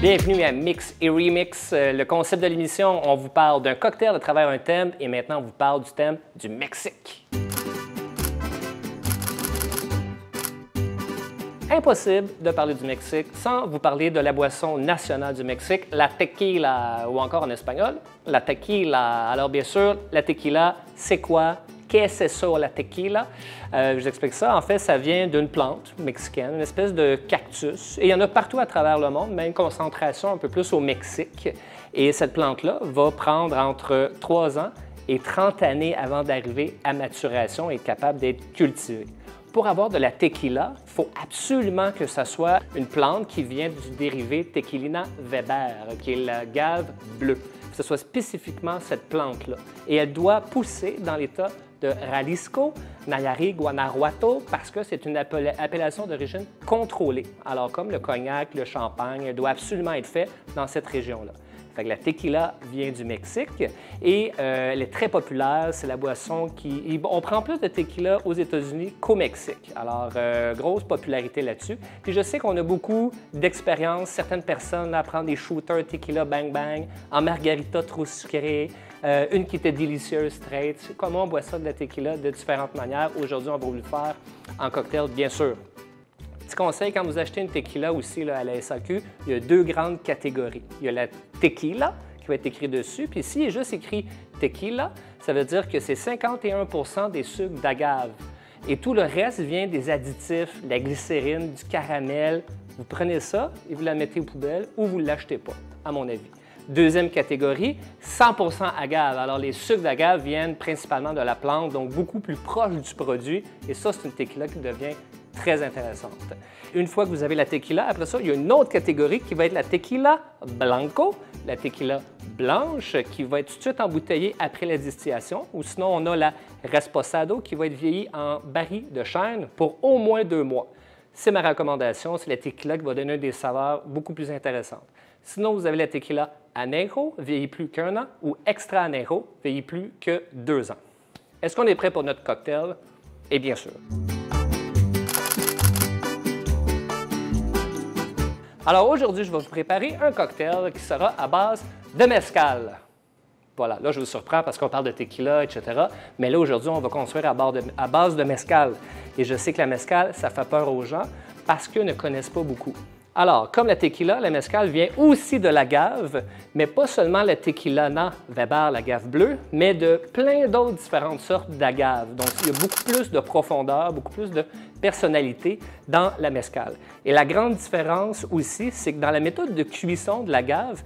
Bienvenue à Mix et Remix. Le concept de l'émission, on vous parle d'un cocktail à travers un thème et maintenant on vous parle du thème du Mexique. Impossible de parler du Mexique sans vous parler de la boisson nationale du Mexique, la tequila, ou encore en espagnol, la tequila. Alors bien sûr, la tequila, c'est quoi? Qu'est-ce que c'est la tequila? Je vous explique ça. En fait, ça vient d'une plante mexicaine, une espèce de cactus. Et il y en a partout à travers le monde, même concentration un peu plus au Mexique. Et cette plante-là va prendre entre 3 ans et 30 années avant d'arriver à maturation et être capable d'être cultivée. Pour avoir de la tequila, il faut absolument que ce soit une plante qui vient du dérivé Tequilina weber, qui est la gave bleue. Que ce soit spécifiquement cette plante-là. Et elle doit pousser dans l'État de Jalisco, Nayarit, Guanajuato, parce que c'est une appellation d'origine contrôlée. Alors, comme le cognac, le champagne, elle doit absolument être fait dans cette région-là. Fait que la tequila vient du Mexique et elle est très populaire. C'est la boisson qui... On prend plus de tequila aux États-Unis qu'au Mexique. Alors, grosse popularité là-dessus. Puis je sais qu'on a beaucoup d'expérience. Certaines personnes à prendre des shooters tequila bang bang, en margarita trop sucrée, une qui était délicieuse straight. Comment on boit ça de la tequila de différentes manières. Aujourd'hui, on va vous le faire en cocktail, bien sûr. Petit conseil, quand vous achetez une tequila aussi là, à la SAQ, il y a 2 grandes catégories. Il y a la tequila qui va être écrit dessus, puis s'il est juste écrit tequila, ça veut dire que c'est 51% des sucres d'agave. Et tout le reste vient des additifs, de la glycérine, du caramel. Vous prenez ça et vous la mettez aux poubelles ou vous ne l'achetez pas, à mon avis. Deuxième catégorie, 100% agave. Alors, les sucres d'agave viennent principalement de la plante, donc beaucoup plus proche du produit. Et ça, c'est une tequila qui devient très intéressante. Une fois que vous avez la tequila, après ça, il y a une autre catégorie qui va être la tequila blanco, la tequila blanche qui va être tout de suite embouteillée après la distillation. Ou sinon, on a la reposado qui va être vieillie en baril de chêne pour au moins 2 mois. C'est ma recommandation, c'est la tequila qui va donner des saveurs beaucoup plus intéressantes. Sinon, vous avez la tequila anejo, vieillie plus qu'1 an, ou extra anejo, vieillie plus que 2 ans. Est-ce qu'on est prêt pour notre cocktail? Et bien sûr. Alors aujourd'hui, je vais vous préparer un cocktail qui sera à base de mezcal. Voilà, là je vous surprends parce qu'on parle de tequila, etc. Mais là aujourd'hui, on va construire à base de mezcal. Et je sais que la mezcal, ça fait peur aux gens parce qu'ils ne connaissent pas beaucoup. Alors, comme la tequila, la mezcal vient aussi de l'agave, mais pas seulement la tequilana weber, la gave bleue, mais de plein d'autres différentes sortes d'agave. Donc, il y a beaucoup plus de profondeur, beaucoup plus de personnalité dans la mezcal. Et la grande différence aussi, c'est que dans la méthode de cuisson de l'agave,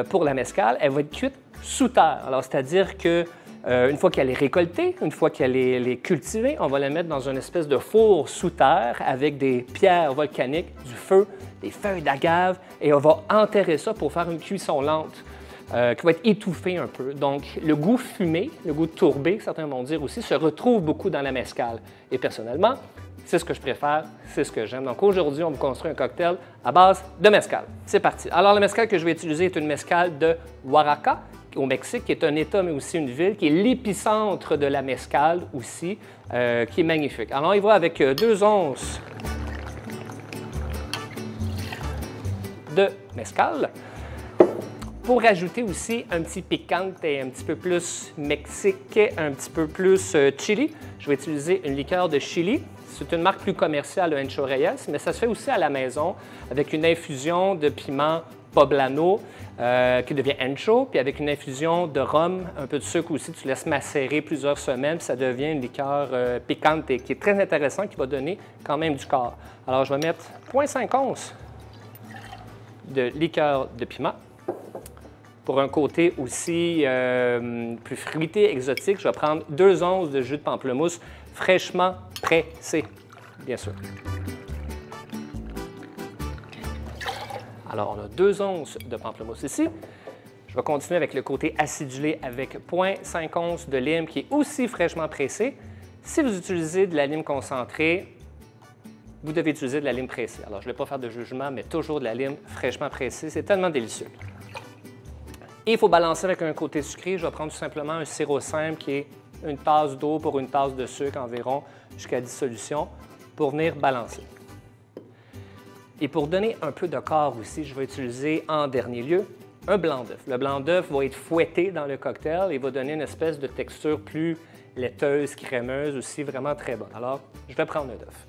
pour la mezcal, elle va être cuite sous terre. Alors, c'est-à-dire que une fois qu'elle est récoltée, une fois qu'elle est cultivée, on va la mettre dans une espèce de four sous terre avec des pierres volcaniques, du feu, des feuilles d'agave et on va enterrer ça pour faire une cuisson lente qui va être étouffée un peu. Donc, le goût fumé, le goût tourbé, certains vont dire aussi, se retrouve beaucoup dans la mezcal. Et personnellement, c'est ce que je préfère, c'est ce que j'aime. Donc, aujourd'hui, on vous construit un cocktail à base de mezcal. C'est parti. Alors, le mezcal que je vais utiliser est une mezcal de Oaxaca, au Mexique, qui est un État, mais aussi une ville, qui est l'épicentre de la mezcal aussi, qui est magnifique. Alors, il va avec 2 onces de mezcal. Pour ajouter aussi un petit piquante et un petit peu plus mexicain, un petit peu plus chili, je vais utiliser une liqueur de chili. C'est une marque plus commerciale, le Ancho Reyes, mais ça se fait aussi à la maison avec une infusion de piment poblano qui devient ancho, puis avec une infusion de rhum, un peu de sucre aussi, tu laisses macérer plusieurs semaines, puis ça devient une liqueur piquante et qui est très intéressante, qui va donner quand même du corps. Alors, je vais mettre 0,5 onces de liqueur de piment. Pour un côté aussi plus fruité, exotique, je vais prendre 2 onces de jus de pamplemousse fraîchement pressé, bien sûr. Alors, on a 2 onces de pamplemousse ici. Je vais continuer avec le côté acidulé avec 0,5 onces de lime qui est aussi fraîchement pressé. Si vous utilisez de la lime concentrée, vous devez utiliser de la lime pressée. Alors, je ne vais pas faire de jugement, mais toujours de la lime fraîchement pressée. C'est tellement délicieux. Et il faut balancer avec un côté sucré. Je vais prendre tout simplement un sirop simple qui est une tasse d'eau pour une tasse de sucre environ jusqu'à dissolution pour venir balancer. Et pour donner un peu de corps aussi, je vais utiliser en dernier lieu un blanc d'œuf. Le blanc d'œuf va être fouetté dans le cocktail et va donner une espèce de texture plus laiteuse, crémeuse aussi, vraiment très bonne. Alors, je vais prendre un œuf.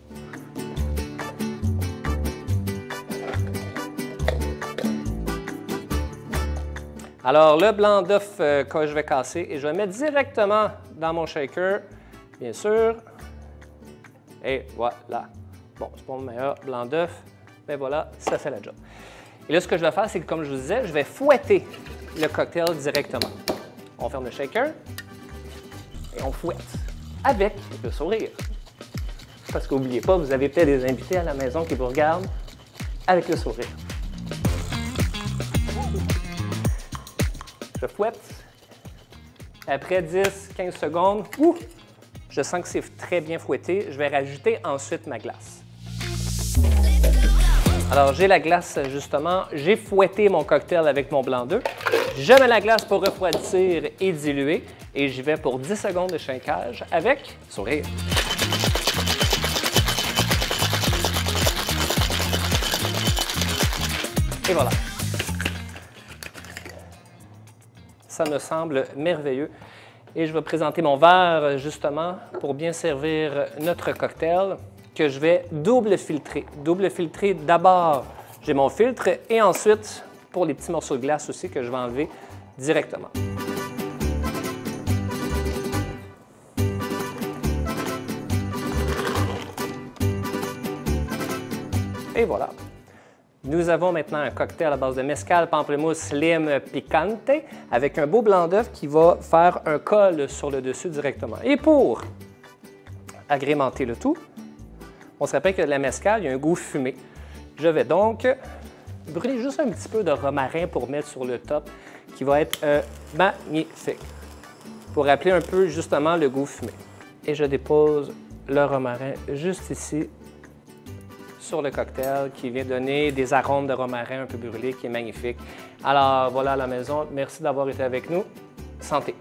Alors, le blanc d'œuf que je vais casser et je vais mettre directement dans mon shaker, bien sûr. Et voilà. Bon, c'est pas mon meilleur blanc d'œuf, mais voilà, ça fait la job. Et là, ce que je vais faire, c'est que, comme je vous disais, je vais fouetter le cocktail directement. On ferme le shaker et on fouette avec le sourire. Parce qu'oubliez pas, vous avez peut-être des invités à la maison qui vous regardent avec le sourire. Je fouette. Après 10-15 secondes, je sens que c'est très bien fouetté. Je vais rajouter ensuite ma glace. Alors, j'ai la glace, justement. J'ai fouetté mon cocktail avec mon blanc d'œuf. Je mets la glace pour refroidir et diluer. Et j'y vais pour 10 secondes de shakage avec sourire. Et voilà. Ça me semble merveilleux. Et je vais présenter mon verre, justement, pour bien servir notre cocktail, que je vais double filtrer. Double filtrer d'abord, j'ai mon filtre, et ensuite, pour les petits morceaux de glace aussi, que je vais enlever directement. Et voilà. Nous avons maintenant un cocktail à base de mezcal, pamplemousse, lime, picante, avec un beau blanc d'œuf qui va faire un col sur le dessus directement. Et pour agrémenter le tout, on se rappelle que la mezcal, il y a un goût fumé. Je vais donc brûler juste un petit peu de romarin pour mettre sur le top, qui va être magnifique, pour rappeler un peu justement le goût fumé. Et je dépose le romarin juste ici, sur le cocktail, qui vient donner des arômes de romarin un peu brûlés, qui est magnifique. Alors voilà à la maison, merci d'avoir été avec nous. Santé!